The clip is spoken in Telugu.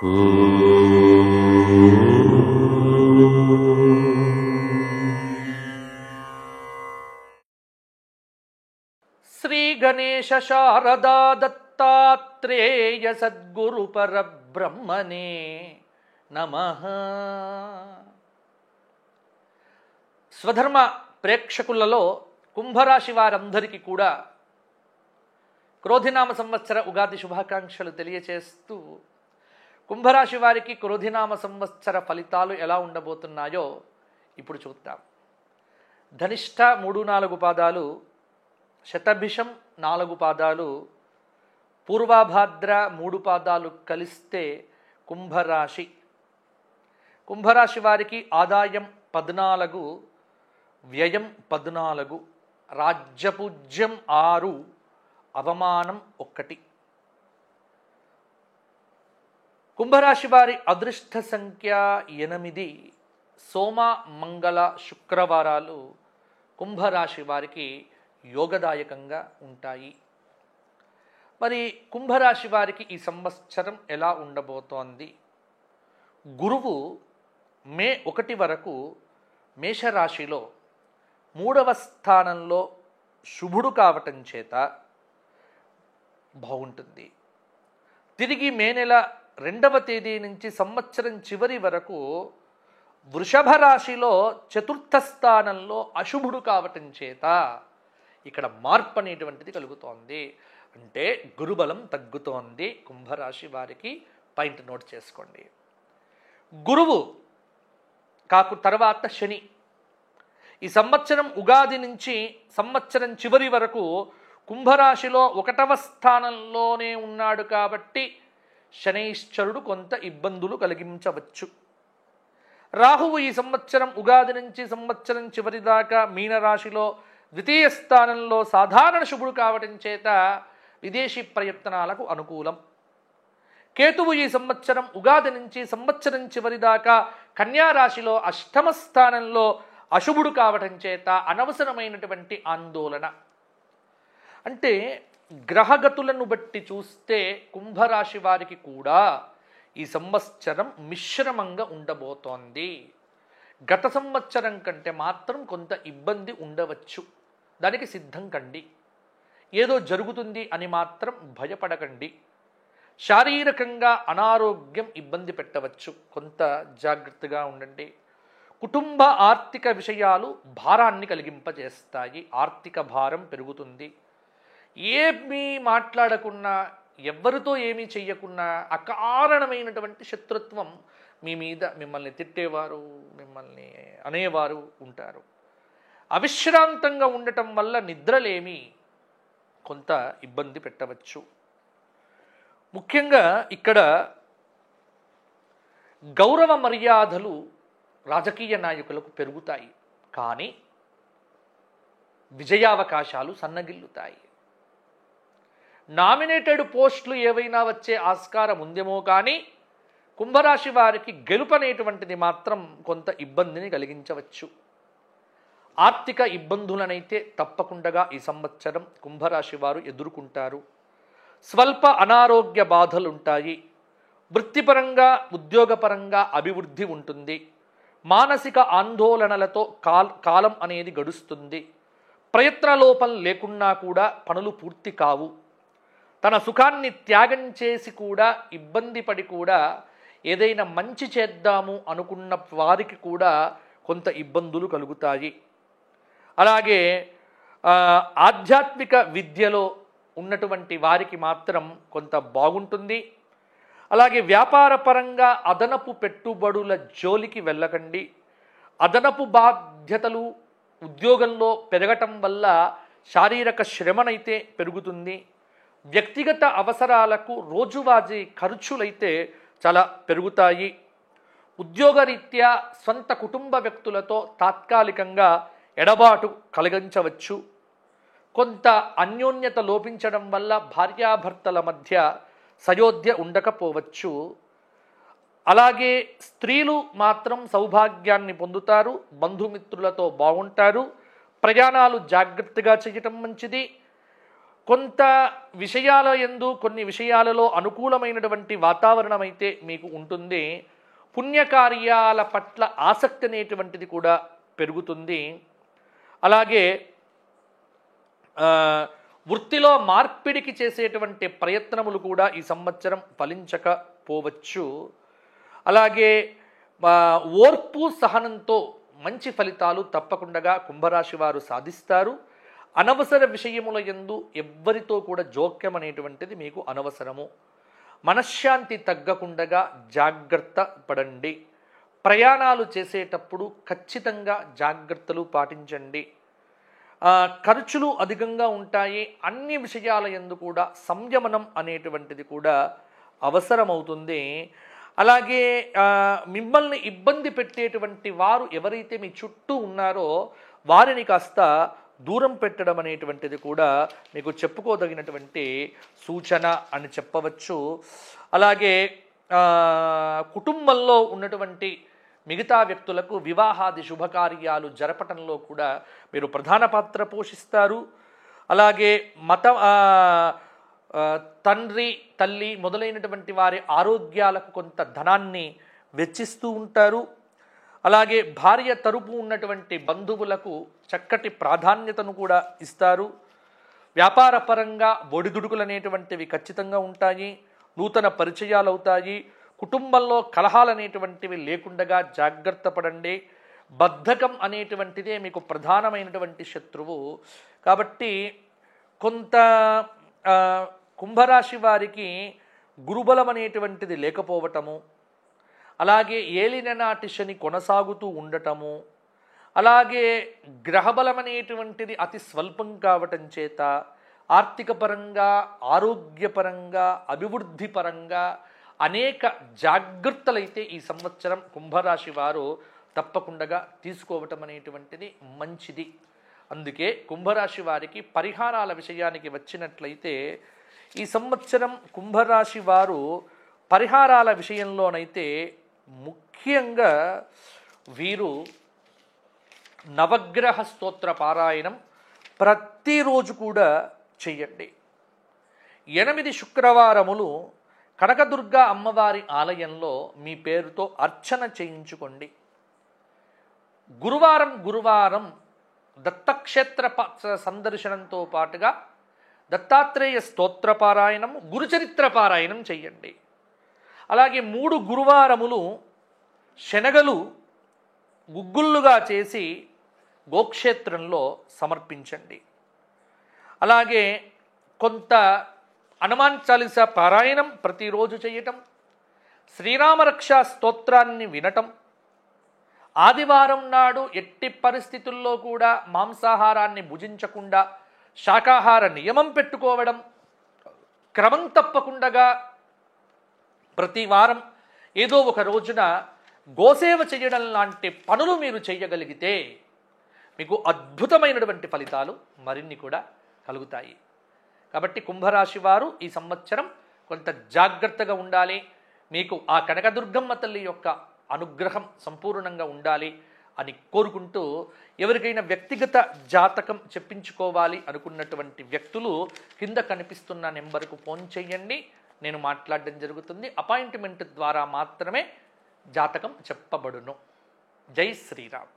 శ్రీ గణేశ శారదా దత్తాత్రేయ సద్గురు పరబ్రహ్మణే నమః. స్వధర్మ ప్రేక్షకులలో కుంభరాశి వారందరికీ కూడా క్రోధినామ సంవత్సర ఉగాది శుభాకాంక్షలు తెలియచేస్తూ, కుంభరాశి వారికి క్రోధినామ సంవత్సర ఫలితాలు ఎలా ఉండబోతున్నాయో ఇప్పుడు చూద్దాం. ధనిష్ట 3-4 పాదాలు, శతభిషం 4 పాదాలు, పూర్వభాద్ర 3 పాదాలు కలిస్తే కుంభరాశి. కుంభరాశి వారికి ఆదాయం 14, వ్యయం 14, రాజ్యపూజ్యం 6, అవమానం 1. కుంభరాశి వారి అదృష్ట సంఖ్య 8. సోమ, మంగళ, శుక్రవారాలు కుంభరాశి వారికి యోగదాయకంగా ఉంటాయి. మరి కుంభరాశి వారికి ఈ సంవత్సరం ఎలా ఉండబోతోంది? గురువు మే 1 వరకు మేషరాశిలో 3వ స్థానంలో శుభుడు కావటం చేత బాగుంటుంది. తిరిగి మే నెల 2వ తేదీ నుంచి సంవత్సరం చివరి వరకు వృషభ రాశిలో 4థ స్థానంలో అశుభుడు కావటం చేత ఇక్కడ మార్పు అనేటువంటిది కలుగుతోంది. అంటే గురుబలం తగ్గుతోంది. కుంభరాశి వారికి పాయింట్ నోట్ చేసుకోండి. గురువు తర్వాత శని ఈ సంవత్సరం ఉగాది నుంచి సంవత్సరం చివరి వరకు కుంభరాశిలో 1వ స్థానంలోనే ఉన్నాడు కాబట్టి శనైశ్చరుడు కొంత ఇబ్బందులు కలిగించవచ్చు. రాహువు ఈ సంవత్సరం ఉగాది నుంచి సంవత్సరం చివరి దాకా మీనరాశిలో 2వ స్థానంలో సాధారణ శుభుడు కావటం చేత విదేశీ ప్రయత్నాలకు అనుకూలం. కేతువు ఈ సంవత్సరం ఉగాది నుంచి సంవత్సరం చివరి దాకా కన్యారాశిలో 8వ స్థానంలో అశుభుడు కావటం చేత అనవసరమైనటువంటి ఆందోళన. అంటే గ్రహగతులను బట్టి చూస్తే కుంభరాశి వారికి కూడా ఈ సంవత్సరం మిశ్రమంగా ఉండబోతోంది. గత సంవత్సరం కంటే మాత్రం కొంత ఇబ్బంది ఉండవచ్చు. దానికి సిద్ధం కండి. ఏదో జరుగుతుంది అని మాత్రం భయపడకండి. శారీరకంగా అనారోగ్యం ఇబ్బంది పెట్టవచ్చు. కొంత జాగ్రత్తగా ఉండండి. కుటుంబ ఆర్థిక విషయాలు భారాన్ని కలిగింపజేస్తాయి. ఆర్థిక భారం పెరుగుతుంది. ఏమీ మాట్లాడకున్నా, ఎవరితో ఏమీ చెయ్యకున్నా అకారణమైనటువంటి శత్రుత్వం మీ మీద, మిమ్మల్ని తిట్టేవారు, మిమ్మల్ని అనేవారు ఉంటారు. అవిశ్రాంతంగా ఉండటం వల్ల నిద్రలేమి కొంత ఇబ్బంది పెట్టవచ్చు. ముఖ్యంగా ఇక్కడ గౌరవ మర్యాదలు రాజకీయ నాయకులకు పెరుగుతాయి. కానీ విజయావకాశాలు సన్నగిల్లుతాయి. నామినేటెడ్ పోస్టులు ఏవైనా వచ్చే ఆస్కారం ఉందేమో కానీ కుంభరాశి వారికి గెలుపు అనేటువంటిది మాత్రం కొంత ఇబ్బందిని కలిగించవచ్చు. ఆర్థిక ఇబ్బందులనైతే తప్పకుండా ఈ సంవత్సరం కుంభరాశి వారు ఎదుర్కొంటారు. స్వల్ప అనారోగ్య బాధలుంటాయి. వృత్తిపరంగా, ఉద్యోగపరంగా అభివృద్ధి ఉంటుంది. మానసిక ఆందోళనలతో కాలం అనేది గడుస్తుంది. ప్రయత్నలోపం లేకున్నా కూడా పనులు పూర్తి కావు. తన సుఖాన్ని త్యాగం చేసి కూడా, ఇబ్బంది పడి కూడా ఏదైనా మంచి చేద్దాము అనుకున్న వారికి కూడా కొంత ఇబ్బందులు కలుగుతాయి. అలాగే ఆధ్యాత్మిక విద్యలో ఉన్నటువంటి వారికి మాత్రం కొంత బాగుంటుంది. అలాగే వ్యాపార పరంగా అదనపు పెట్టుబడుల జోలికి వెళ్ళకండి. అదనపు బాధ్యతలు ఉద్యోగంలో పెరగటం వల్ల శారీరక శ్రమనైతే పెరుగుతుంది. వ్యక్తిగత అవసరాలకు రోజువారీ ఖర్చులైతే చాలా పెరుగుతాయి. ఉద్యోగరీత్యా స్వంత కుటుంబ వ్యక్తులతో తాత్కాలికంగా ఎడబాటు కలిగించవచ్చు. కొంత అన్యోన్యత లోపించడం వల్ల భార్యాభర్తల మధ్య సయోధ్య ఉండకపోవచ్చు. అలాగే స్త్రీలు మాత్రం సౌభాగ్యాన్ని పొందుతారు. బంధుమిత్రులతో బాగుంటారు. ప్రయాణాలు జాగ్రత్తగా చేయటం మంచిది. కొంత విషయాల యందు కొన్ని విషయాలలో అనుకూలమైనటువంటి వాతావరణం అయితే మీకు ఉంటుంది. పుణ్యకార్యాల పట్ల ఆసక్తి అనేటువంటిది కూడా పెరుగుతుంది. అలాగే వృత్తిలో మార్పిడికి చేసేటువంటి ప్రయత్నములు కూడా ఈ సంవత్సరం ఫలించకపోవచ్చు. అలాగే ఓర్పు సహనంతో మంచి ఫలితాలు తప్పకుండా కుంభరాశి వారు సాధిస్తారు. అనవసర విషయముల యందు ఎవ్వరితో కూడా జోక్యం అనేటువంటిది మీకు అనవసరము. మనశ్శాంతి తగ్గకుండా జాగ్రత్త పడండి. ప్రయాణాలు చేసేటప్పుడు ఖచ్చితంగా జాగ్రత్తలు పాటించండి. ఖర్చులు అధికంగా ఉంటాయి. అన్ని విషయాల యందు కూడా సంయమనం అనేటువంటిది కూడా అవసరమవుతుంది. అలాగే మిమ్మల్ని ఇబ్బంది పెట్టేటువంటి వారు ఎవరైతే మీ చుట్టూ ఉన్నారో వారిని కాస్త దూరం పెట్టడం అనేటువంటిది కూడా మీకు చెప్పుకోదగినటువంటి సూచన అని చెప్పవచ్చు. అలాగే కుటుంబంలో ఉన్నటువంటి మిగతా వ్యక్తులకు వివాహాది శుభకార్యాలు జరపటంలో కూడా మీరు ప్రధాన పాత్ర పోషిస్తారు. అలాగే తండ్రి తల్లి మొదలైనటువంటి వారి ఆరోగ్యాలకు కొంత ధనాన్ని వెచ్చిస్తూ ఉంటారు. అలాగే భార్య తరపు ఉన్నటువంటి బంధువులకు చక్కటి ప్రాధాన్యతను కూడా ఇస్తారు. వ్యాపార పరంగా ఒడిదుడుకులు అనేటువంటివి ఖచ్చితంగా ఉంటాయి. నూతన పరిచయాలు అవుతాయి. కుటుంబంలో కలహాలు అనేటువంటివి లేకుండా జాగ్రత్త పడండి. బద్ధకం అనేటువంటిదే మీకు ప్రధానమైనటువంటి శత్రువు. కాబట్టి కొంత కుంభరాశి వారికి గురుబలం అనేటువంటిది లేకపోవటము, అలాగే ఏలిననాటి శని కొనసాగుతూ ఉండటము, అలాగే గ్రహబలం అనేటువంటిది అతి స్వల్పం కావటం చేత ఆర్థిక పరంగా, ఆరోగ్యపరంగా, అభివృద్ధి పరంగా అనేక జాగ్రత్తలైతే ఈ సంవత్సరం కుంభరాశి వారు తప్పకుండా తీసుకోవటం అనేటువంటిది మంచిది. అందుకే కుంభరాశి వారికి పరిహారాల విషయానికి వచ్చినట్లయితే ఈ సంవత్సరం కుంభరాశి వారు పరిహారాల విషయంలోనైతే ముఖ్యంగా వీరు నవగ్రహ స్తోత్ర పారాయణం ప్రతిరోజు కూడా చెయ్యండి. 8 శుక్రవారములు కనకదుర్గ అమ్మవారి ఆలయంలో మీ పేరుతో అర్చన చేయించుకోండి. గురువారం దత్తక్షేత్ర సందర్శనంతో పాటుగా దత్తాత్రేయ స్తోత్ర పారాయణం, గురుచరిత్ర పారాయణం చెయ్యండి. అలాగే 3 గురువారములు శనగలు గుగ్గుళ్ళుగా చేసి గోక్షేత్రంలో సమర్పించండి. అలాగే కొంత హనుమాన్ చాలీసా పారాయణం ప్రతిరోజు చేయటం, శ్రీరామరక్ష స్తోత్రాన్ని వినటం, ఆదివారం నాడు ఎట్టి పరిస్థితుల్లో కూడా మాంసాహారాన్ని భుజించకుండా శాకాహార నియమం పెట్టుకోవడం, క్రమం తప్పకుండా ప్రతి వారం ఏదో ఒక రోజున గోసేవ చేయడం లాంటి పనులు మీరు చేయగలిగితే మీకు అద్భుతమైనటువంటి ఫలితాలు మరిన్ని కూడా కలుగుతాయి. కాబట్టి కుంభరాశి వారు ఈ సంవత్సరం కొంత జాగ్రత్తగా ఉండాలి. మీకు ఆ కనకదుర్గమ్మ తల్లి యొక్క అనుగ్రహం సంపూర్ణంగా ఉండాలి అని కోరుకుంటూ, ఎవరికైనా వ్యక్తిగత జాతకం చెప్పించుకోవాలి అనుకున్నటువంటి వ్యక్తులు కింద కనిపిస్తున్న నెంబర్కు ఫోన్ చేయండి. నేను మాట్లాడడం జరుగుతుంది. అపాయింట్మెంట్ ద్వారా మాత్రమే జాతకం చెప్పబడును. జై శ్రీరామ్.